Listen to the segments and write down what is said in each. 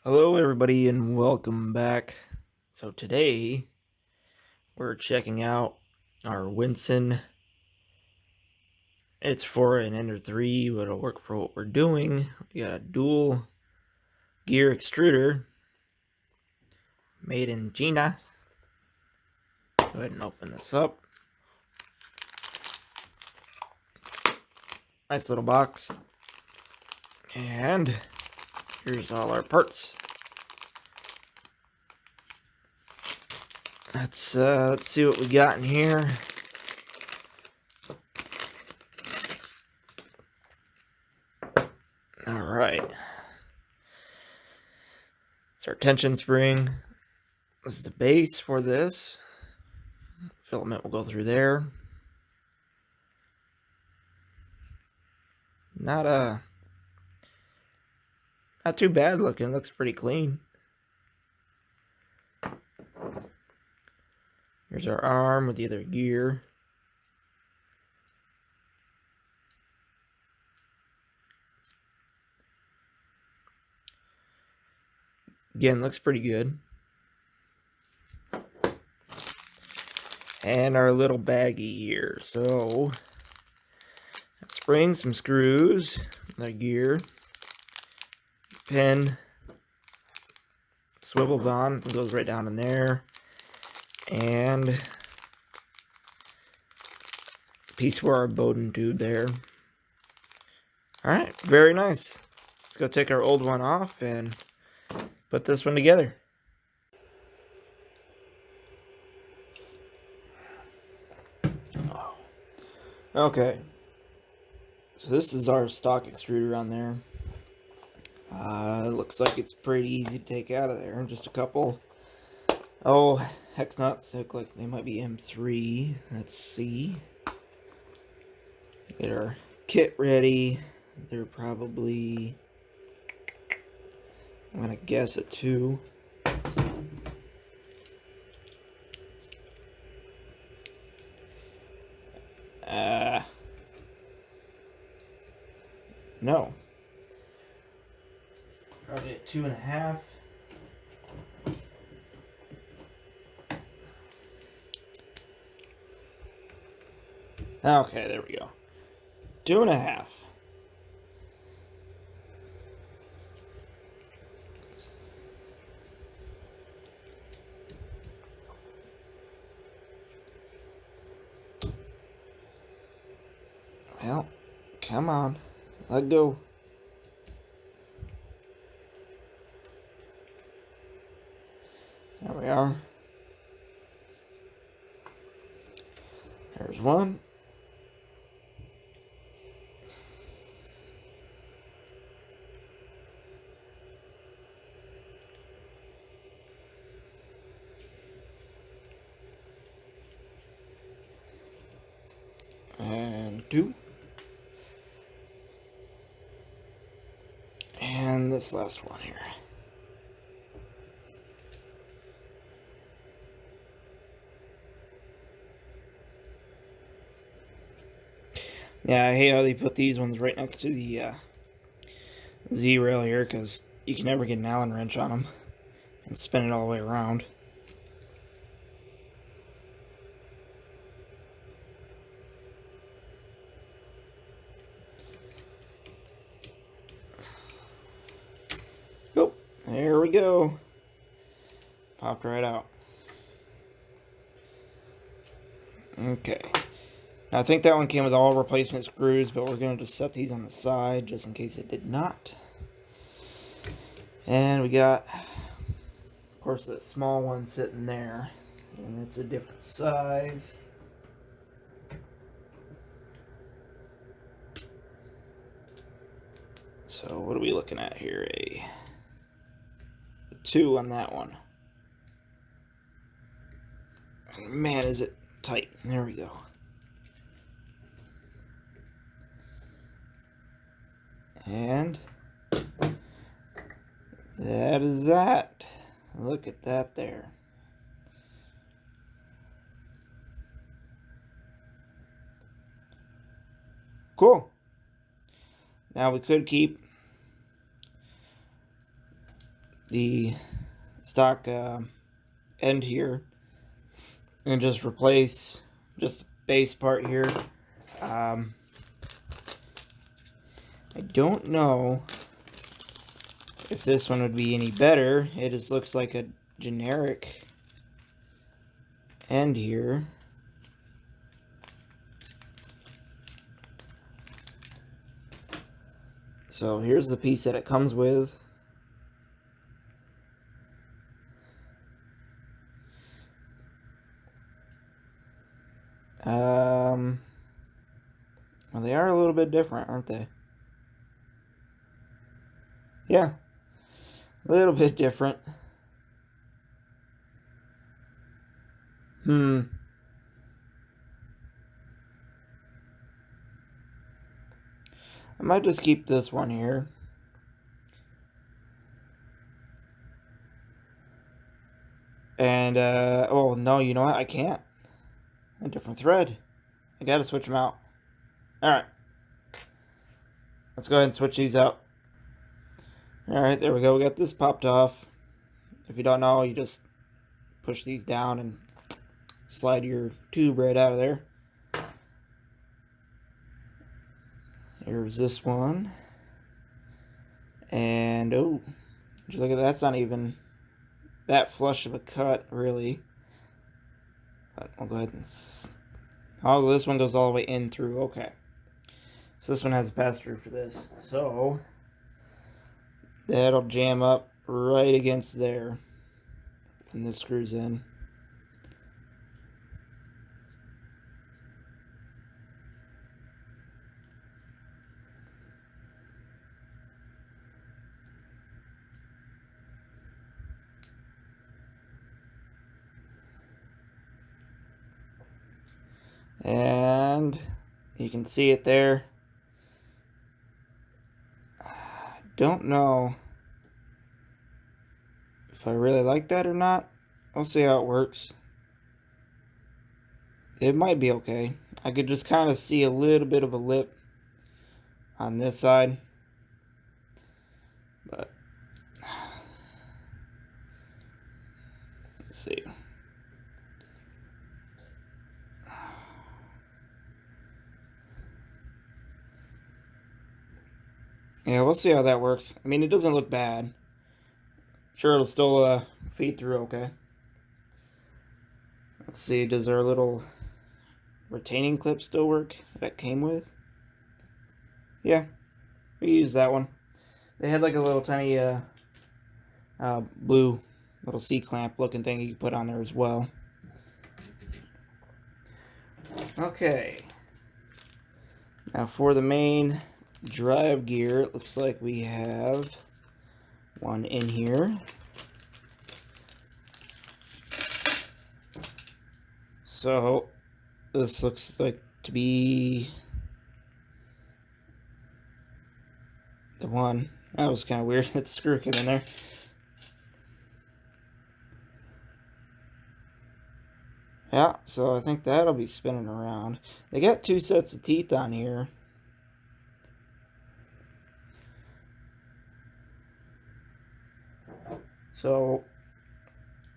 Hello everybody and welcome back. So today we're checking out our Winsinn. It's for an Ender 3, but it'll work for what we're doing. We got a dual gear extruder made in China. Go ahead and open this up. Nice little box. And here's all our parts. Let's see what we got in here. All right. It's our tension spring. This is the base for this. Filament will go through there. Not too bad looking. Looks pretty clean. Here's our arm with the other gear. Again, looks pretty good. And our little baggie here. So, spring, some screws, the gear, pin, swivels on, it goes right down in there, and a piece for our Bowden tube there. Alright, very nice. Let's go take our old one off and put this one together. Okay, so this is our stock extruder on there. It looks like it's pretty easy to take out of there. Just a couple, hex nuts. They look like they might be M3. Let's see. Get our kit ready. They're probably, I'm gonna guess, a 2. No. Probably a 2.5. Okay, there we go. 2.5. Well, come on. Let go. There we are. There's one. And 2. And this last one here. Yeah, I hate how they put these ones right next to the Z-rail here, because you can never get an Allen wrench on them and spin it all the way around. Oh, there we go. Popped right out. Okay. Now, I think that one came with all replacement screws, but we're going to just set these on the side just in case it did not. And we got, of course, that small one sitting there. And it's a different size. So what are we looking at here? A 2 on that one. Man, is it tight. There we go. And that is that. Look at that there. Cool. Now we could keep the stock end here and just replace just the base part here. I don't know if this one would be any better. It just looks like a generic end here. So here's the piece that it comes with. Well, they are a little bit different, aren't they? Yeah, a little bit different. I might just keep this one here. And, oh, no, you know what? I can't. A different thread. I gotta switch them out. Alright. Let's go ahead and switch these out. Alright, there we go. We got this popped off. If you don't know, you just push these down and slide your tube right out of there. Here's this one. And, oh, just look at that. That's not even that flush of a cut, really. But we'll go ahead and... Oh, this one goes all the way in through. Okay. So this one has a pass-through for this. So that'll jam up right against there when this screws in. And you can see it there. I don't know if I really like that or not. We'll see how it works. It might be okay. I could just kind of see a little bit of a lip on this side. But let's see. Yeah, we'll see how that works. I mean, it doesn't look bad. Sure, it'll still feed through okay. Let's see, does our little retaining clip still work that came with? Yeah, we use that one. They had like a little tiny blue little C-clamp looking thing you can put on there as well. Okay. Now for the main drive gear, it looks like we have one in here. So this looks like to be the one. That was kind of weird. That screw came in there. Yeah, so I think that'll be spinning around. They got two sets of teeth on here. So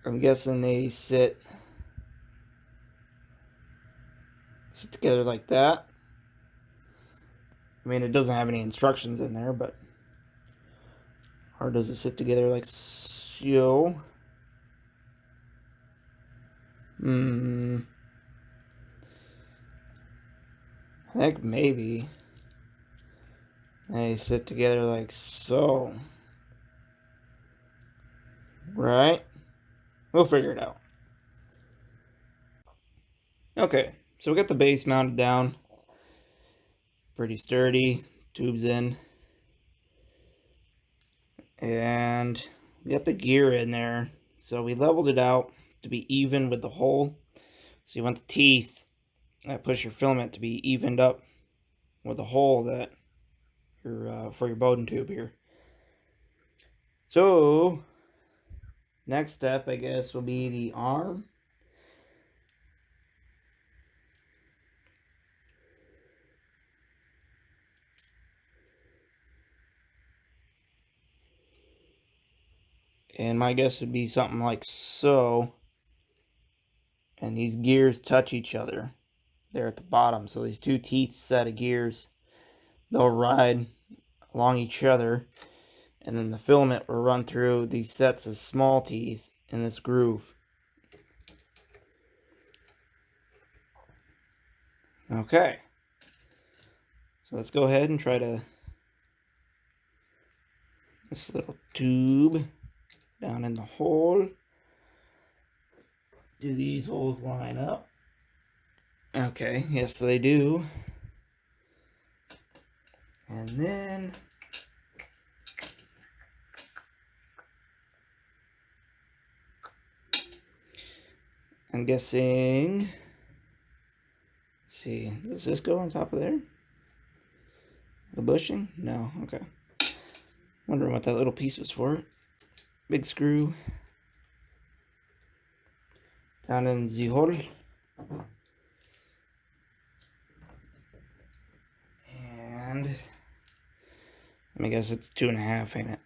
I'm guessing they sit together like that. I mean, it doesn't have any instructions in there, but or does it sit together like so? I think maybe they sit together like so. Right? We'll figure it out. Okay, so we got the base mounted down. Pretty sturdy. Tubes in. And we got the gear in there. So we leveled it out to be even with the hole. So you want the teeth that push your filament to be evened up with the hole that for your Bowden tube here. So next step, I guess, will be the arm. And my guess would be something like so. And these gears touch each other there at the bottom. So these two teeth set of gears, they'll ride along each other. And then the filament will run through these sets of small teeth in this groove. Okay. So let's go ahead and try to this little tube down in the hole. Do these holes line up? Okay, yes they do. And then I'm guessing, let's see, does this go on top of there? The bushing? No, okay. Wondering what that little piece was for. Big screw down in the hole. And let me guess, it's 2.5, ain't it?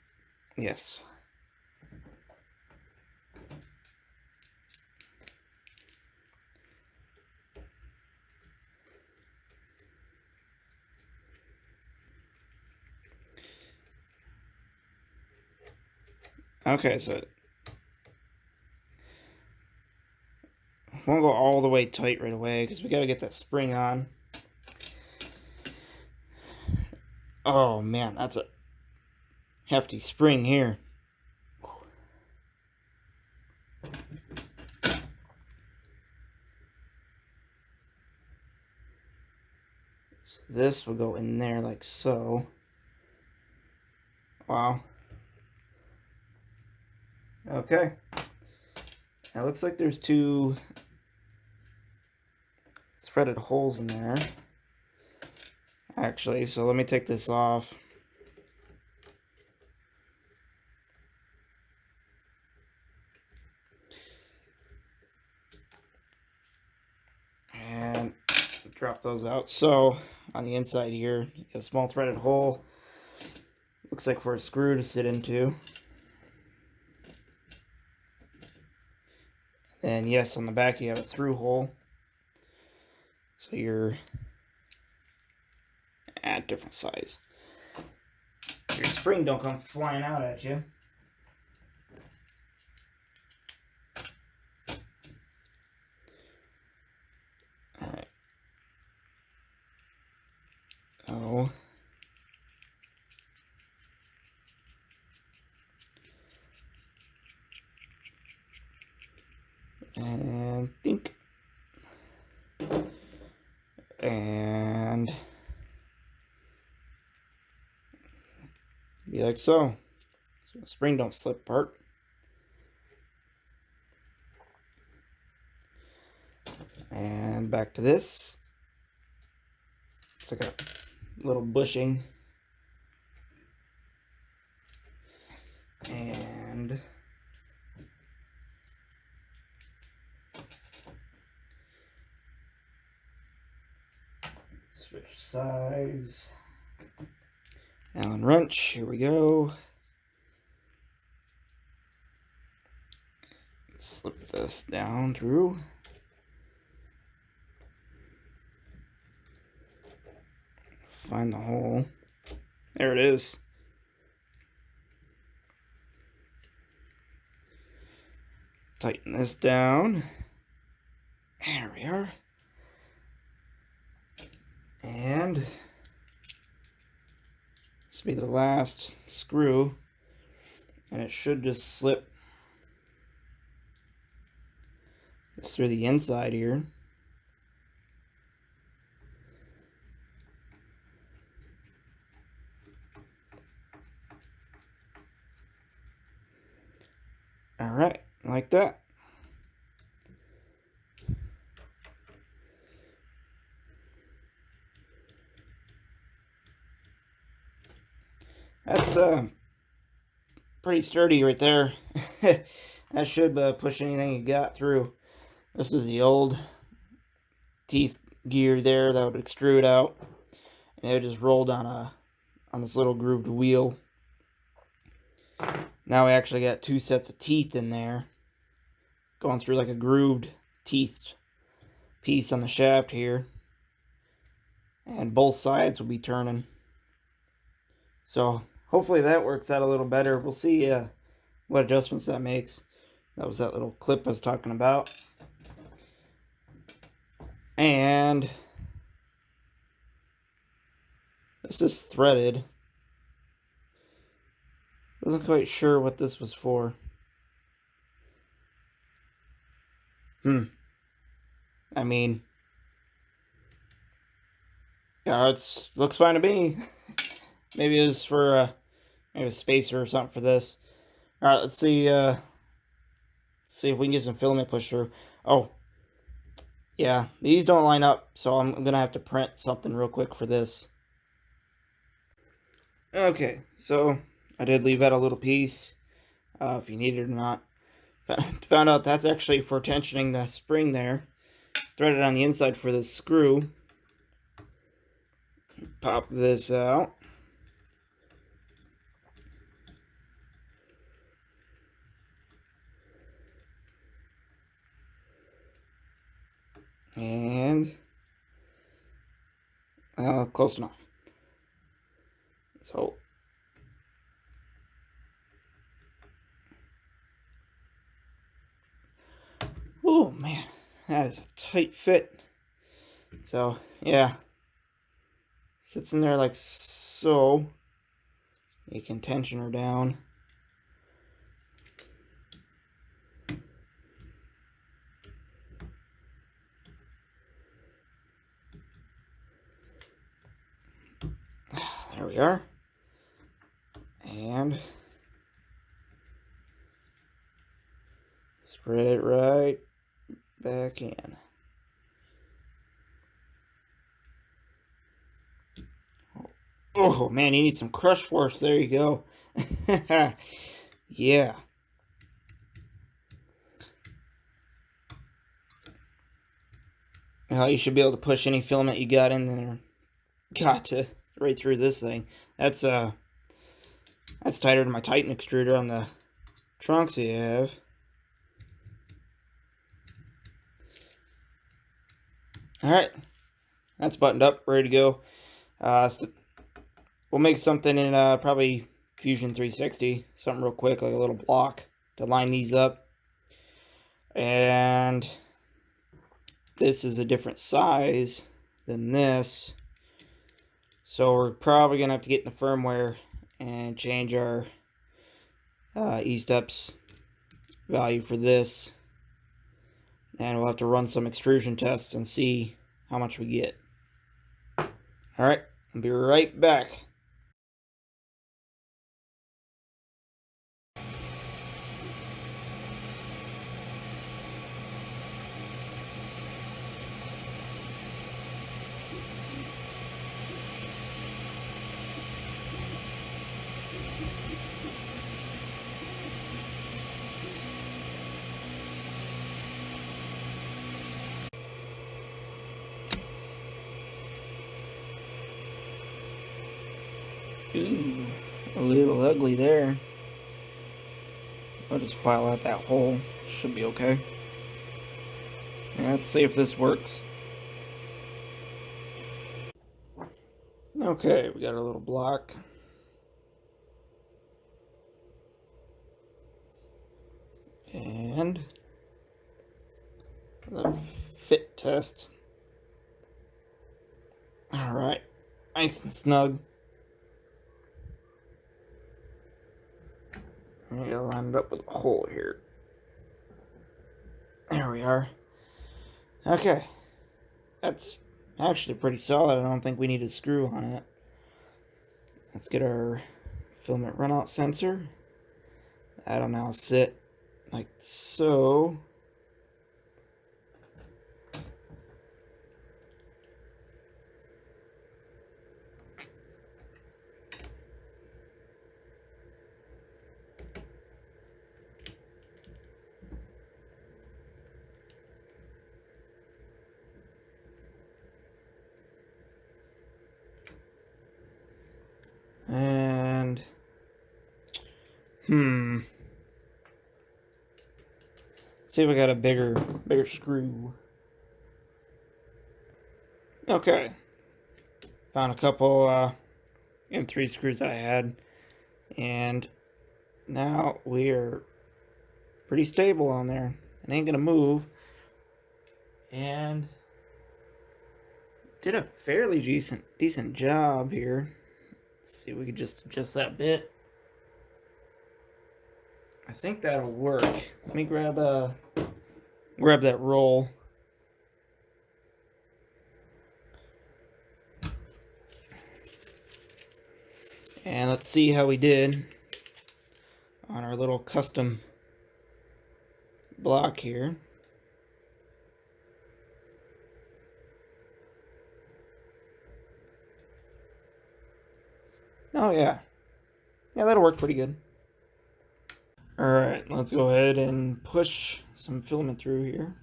Yes. Okay, so it won't go all the way tight right away because we got to get that spring on. Oh man, that's a hefty spring here. So this will go in there like so. Wow. Okay. Now it looks like there's two threaded holes in there. Actually, so let me take this off. And drop those out. So on the inside here, you got a small threaded hole. Looks like for a screw to sit into. And yes, on the back you have a through hole. So you're at different size. Your spring don't come flying out at you. Alright. Oh. And think. And be like so. So the spring don't slip apart. And back to this. It's like a little bushing. And switch sides. Allen wrench, here we go. Slip this down through. Find the hole. There it is. Tighten this down. There we are. And this will be the last screw. And it should just slip this through the inside here. Alright, like that. That's pretty sturdy right there. That should push anything you got through. This is the old teeth gear there that would extrude out, and it would just rolled on this little grooved wheel. Now we actually got 2 sets of teeth in there, going through like a grooved teeth piece on the shaft here, and both sides will be turning. So hopefully that works out a little better. We'll see what adjustments that makes. That was that little clip I was talking about. And this is threaded. Wasn't quite sure what this was for. I mean, yeah, it looks fine to me. Maybe it was for maybe a spacer or something for this. All right, let's see. See if we can get some filament pushed through. Oh, yeah, these don't line up, so I'm gonna have to print something real quick for this. Okay, so I did leave out a little piece, if you need it or not. Found out that's actually for tensioning the spring there. Threaded on the inside for this screw. Pop this out. And close enough. So oh man, that is a tight fit. So yeah, sits in there like so. You can tension her down. There we are. And spread it right back in. Oh man, you need some crush force. There you go. Yeah. You should be able to push any filament you got in there. Got to right through this thing. That's tighter than my Titan extruder on the trunks you have. Alright, that's buttoned up, ready to go. We'll make something in probably Fusion 360, something real quick, like a little block to line these up. And this is a different size than this, so we're probably gonna have to get in the firmware and change our E-steps value for this, and we'll have to run some extrusion tests and see how much we get. Alright, I'll be right back. Ooh, a little ugly there. I'll just file out that hole. Should be okay. Let's see if this works. Okay, we got our little block. And the fit test. Alright, nice and snug. I gotta line it up with a hole here. There we are. Okay. That's actually pretty solid. I don't think we need a screw on it. Let's get our filament runout sensor. That'll now sit like so. And See if I got a bigger screw. Okay. Found a couple M3 screws that I had, and now we're pretty stable on there. It ain't gonna move, and did a fairly decent job here. Let's see if we could just adjust that bit. I think that'll work. Let me grab that roll. And let's see how we did on our little custom block here. Oh yeah. Yeah, that'll work pretty good. Alright, let's go ahead and push some filament through here.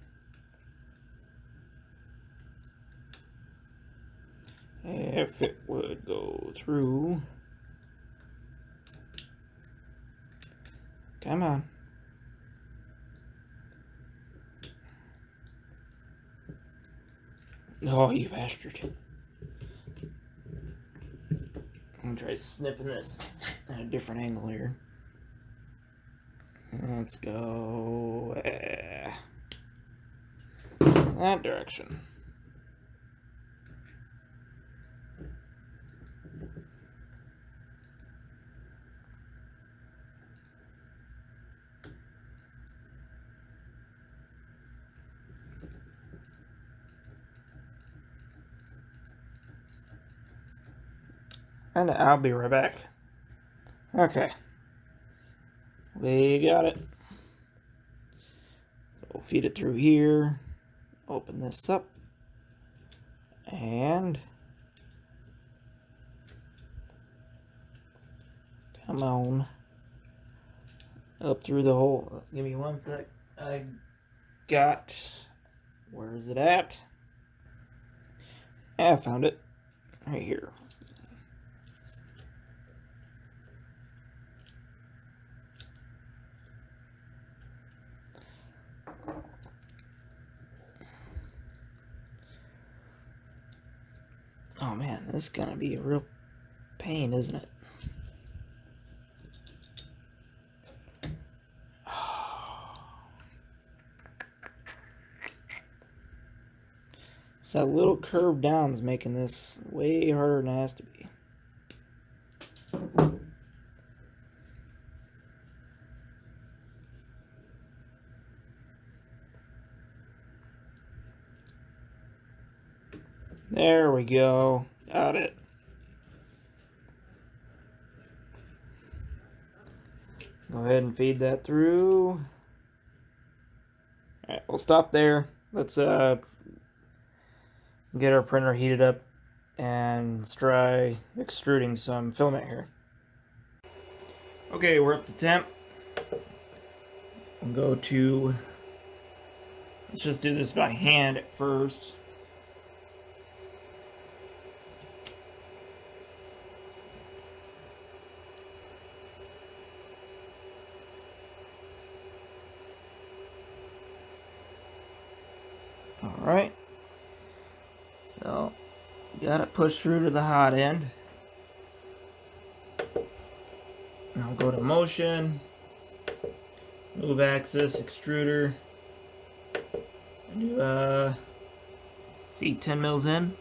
If it would go through. Come on. Oh, you bastard. I'm gonna try snipping this at a different angle here. Let's go that direction. And I'll be right back. Okay. We got it. We'll feed it through here. Open this up. And come on. Up through the hole. Give me one sec. I got... Where is it at? Yeah, I found it. Right here. Oh man, this is gonna be a real pain, isn't it? So that little curve down is making this way harder than it has to be. There we go. Got it. Go ahead and feed that through. Alright, we'll stop there. Let's get our printer heated up and let's try extruding some filament here. Okay, we're up to temp. We'll go to... Let's just do this by hand at first. Alright, so got it pushed through to the hot end. Now go to motion, move axis, extruder, and do see 10 mils in.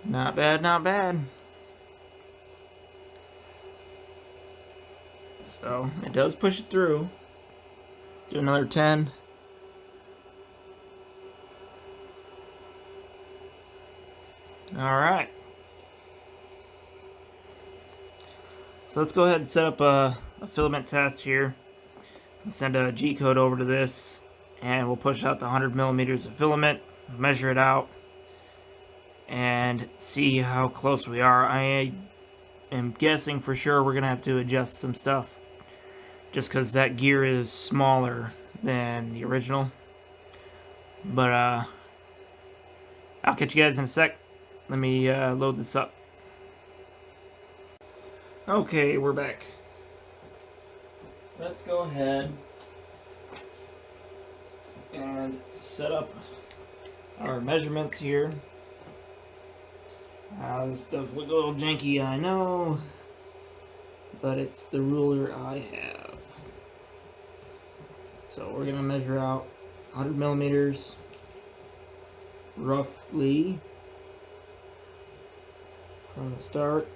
Not bad, not bad. So it does push it through. Do another 10. Alright. So let's go ahead and set up a filament test here. I'll send a G code over to this and we'll push out the 100 millimeters of filament, measure it out, and see how close we are. I am guessing for sure we're going to have to adjust some stuff just because that gear is smaller than the original. But I'll catch you guys in a sec. Let me load this up. Okay, we're back. Let's go ahead and set up our measurements here. This does look a little janky, I know, but it's the ruler I have. So we're gonna measure out 100 millimeters, roughly, from the start.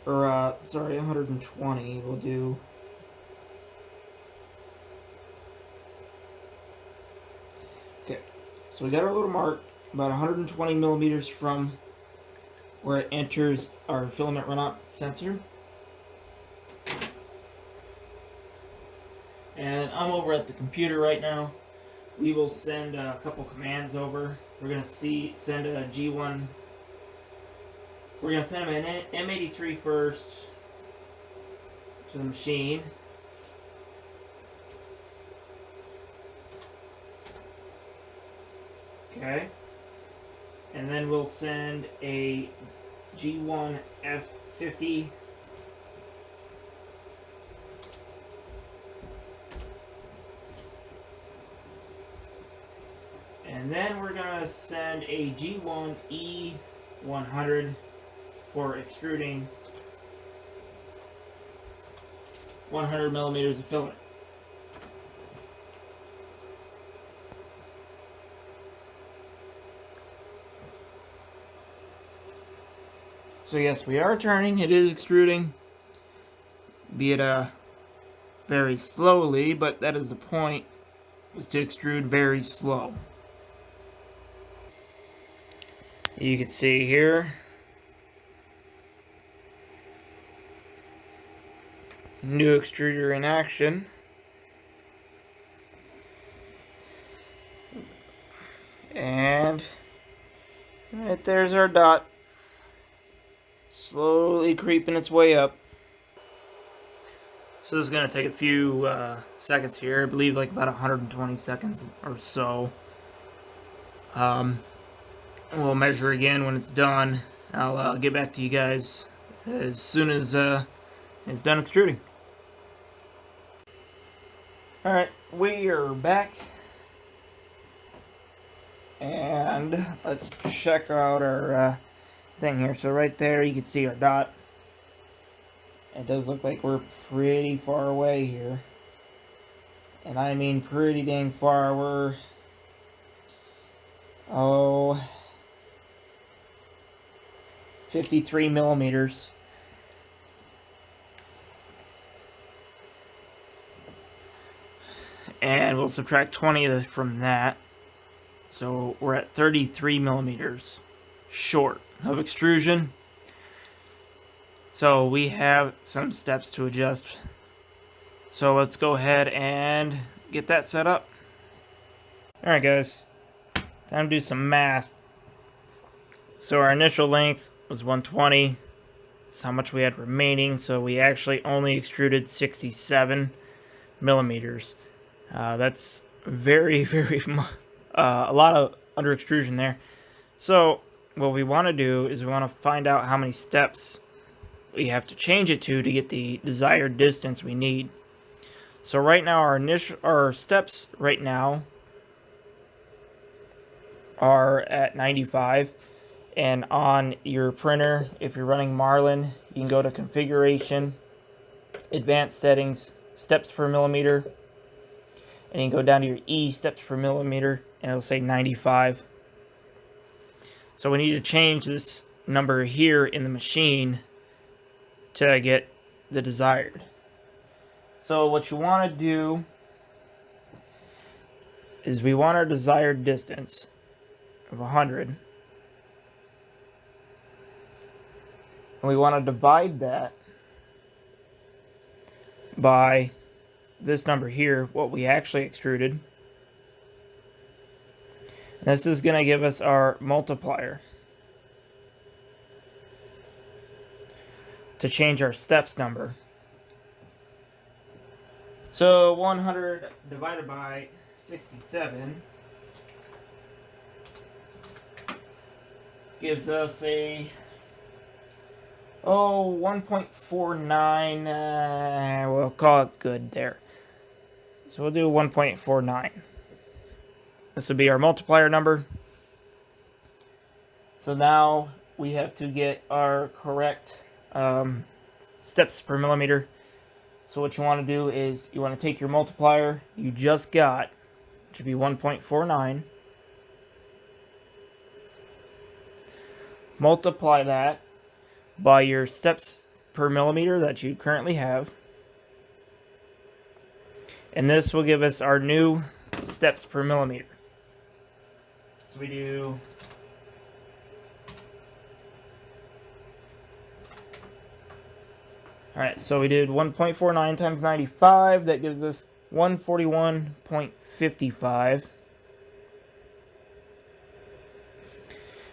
Or, sorry, 120 we'll do. Okay, so we got our little mark about 120 millimeters from where it enters our filament runout sensor. And I'm over at the computer right now. We will send a couple commands over. We're going to send a G1. We're going to send them an M83 first to the machine. Okay. And then we'll send a G1 F50 and then we're going to send a G1 E100 for extruding 100 millimeters of filament. So yes, we are turning, it is extruding, be it very slowly, but that is the point, is to extrude very slow. You can see here, new extruder in action. And right there's our dot, slowly creeping its way up. So this is going to take a few seconds here, I believe like about 120 seconds or so. We'll measure again when it's done. I'll get back to you guys as soon as it's done extruding. Alright, we are back. And let's check out our thing here. So right there you can see our dot. It does look like we're pretty far away here. And I mean pretty dang far. We're 53 millimeters. And we'll subtract 20 from that. So we're at 33 millimeters short of extrusion. So we have some steps to adjust. So let's go ahead and get that set up. Alright guys, time to do some math. So our initial length was 120. That's how much we had remaining. So we actually only extruded 67 millimeters. That's very, very a lot of under extrusion there. So what we want to do is we want to find out how many steps we have to change it to get the desired distance we need. So right now our steps right now are at 95, and on your printer, if you're running Marlin, you can go to configuration, advanced settings, steps per millimeter, and you can go down to your E, steps per millimeter, and it'll say 95. So we need to change this number here in the machine to get the desired. So what you want to do is we want our desired distance of 100. And we want to divide that by this number here, what we actually extruded. And this is going to give us our multiplier to change our steps number. So 100 divided by 67 gives us a 1.49. We'll call it good there. So we'll do 1.49. This would be our multiplier number. So now we have to get our correct steps per millimeter. So what you want to do is you want to take your multiplier you just got, which would be 1.49, multiply that by your steps per millimeter that you currently have, and this will give us our new steps per millimeter. So we do alright, so we did 1.49 times 95, that gives us 141.55.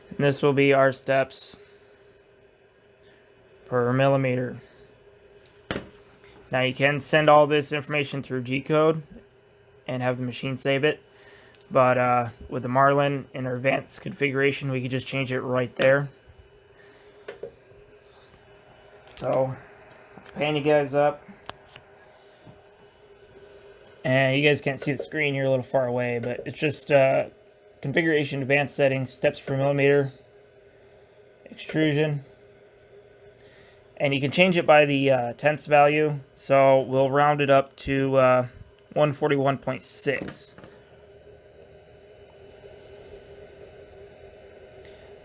And this will be our steps per millimeter. Now you can send all this information through G-code and have the machine save it, but with the Marlin in our advanced configuration, we could just change it right there. So pan you guys up, and you guys can't see the screen, you're a little far away, but it's just configuration, advanced settings, steps per millimeter, extrusion, and you can change it by the tenths value, so we'll round it up to 141.6.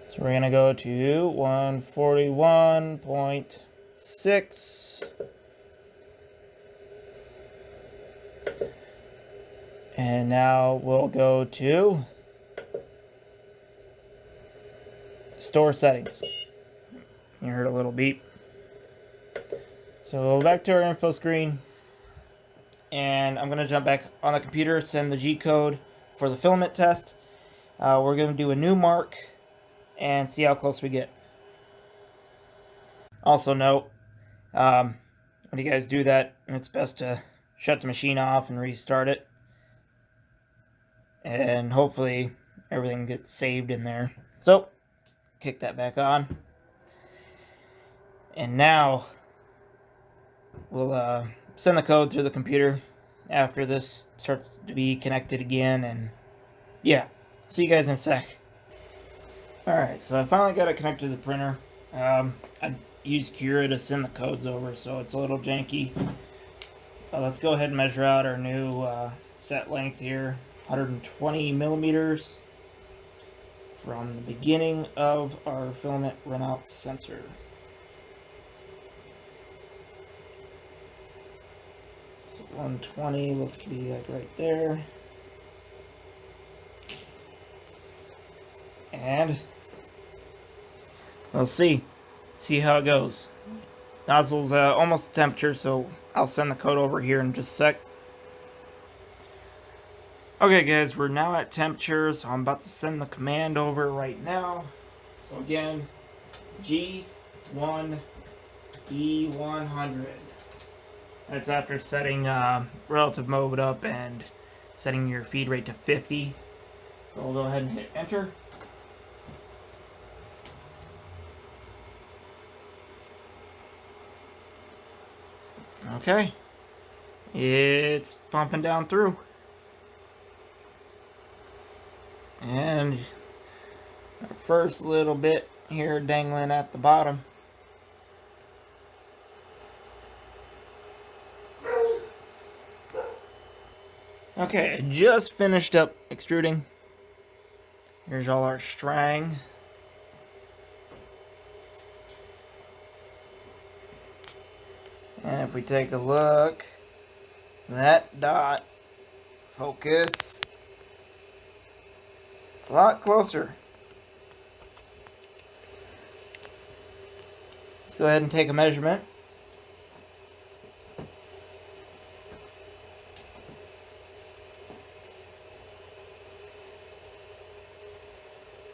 So we're gonna go to 141.6. And now we'll go to store settings. You heard a little beep. So back to our info screen, and I'm gonna jump back on the computer, send the G-code for the filament test. We're gonna do a new mark and see how close we get. Also note, when you guys do that, it's best to shut the machine off and restart it, and hopefully everything gets saved in there. So kick that back on, and now we'll send the code through the computer after this starts to be connected again, and yeah, see you guys in a sec. Alright, so I finally got it connected to the printer. I used Cura to send the codes over, so it's a little janky. Let's go ahead and measure out our new set length here, 120 millimeters from the beginning of our filament runout sensor. So 120 looks to be like right there. And we'll see how it goes. Nozzle's almost at temperature, so I'll send the code over here in just a sec. Okay guys, we're now at temperature, so I'm about to send the command over right now. So again, G1E100. That's after setting relative mode up and setting your feed rate to 50. So we'll go ahead and hit enter. Okay, it's pumping down through, and our first little bit here dangling at the bottom. Okay, I just finished up extruding. Here's all our strang. And if we take a look, that dot, focus, a lot closer. Let's go ahead and take a measurement.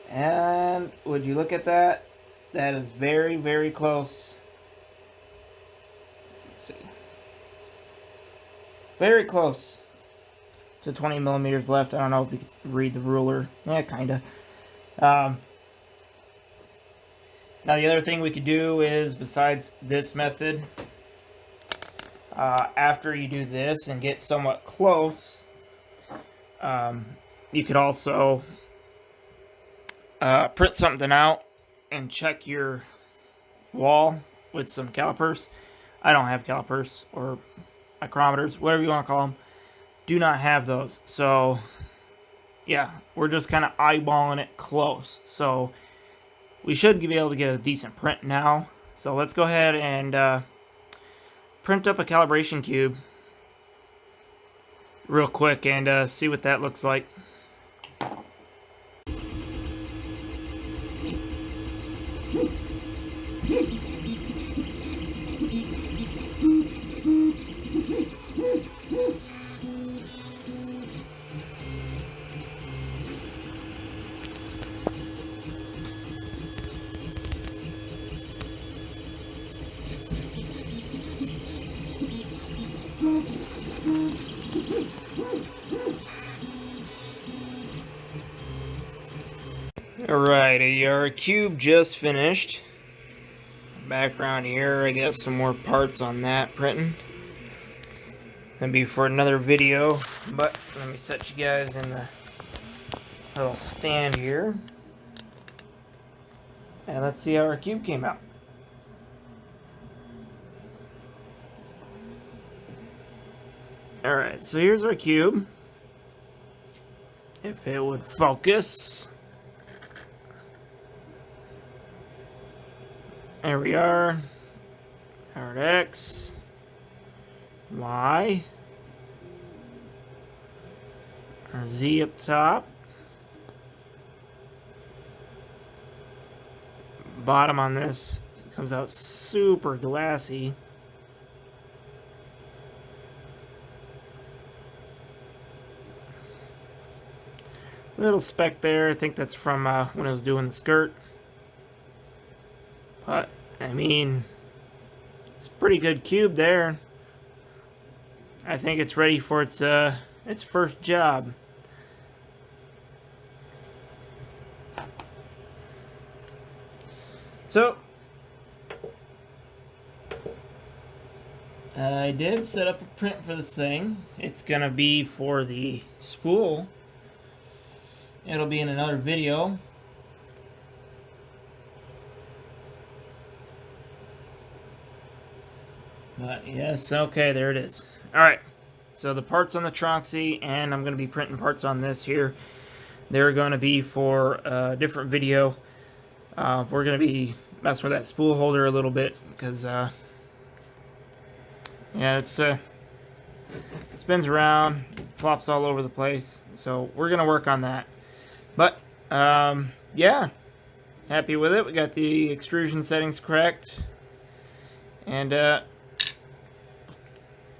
And would you look at that? That is very, very close. Very close to 20 millimeters left. I don't know if you can read the ruler. Yeah, kinda. Now the other thing we could do is, besides this method, after you do this and get somewhat close, you could also print something out and check your wall with some calipers. I don't have calipers or micrometers, whatever you want to call them. Do not have those. So yeah, we're just kind of eyeballing it close. So we should be able to get a decent print now. So let's go ahead and print up a calibration cube real quick and see what that looks like. Alright, our cube just finished. Back around here, I got some more parts on that printing. Gonna be for another video, but let me set you guys in the little stand here. And let's see how our cube came out. Alright, so here's our cube. If it would focus. There we are. Our X, Y, our Z up top, bottom on this comes out super glassy. Little speck there, I think that's from when I was doing the skirt. But, I mean, it's a pretty good cube there. I think it's ready for its first job. So, I did set up a print for this thing. It's gonna be for the spool. It'll be in another video. But yes, okay, there it is. Alright, so the parts on the Tronxy, and I'm going to be printing parts on this here. They're going to be for a different video. We're going to be messing with that spool holder a little bit, because, yeah, it spins around, flops all over the place. So we're going to work on that. But, yeah, happy with it. We got the extrusion settings correct. And,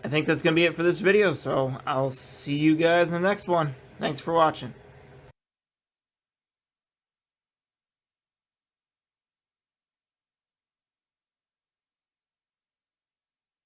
I think that's going to be it for this video, so I'll see you guys in the next one. Thanks for watching.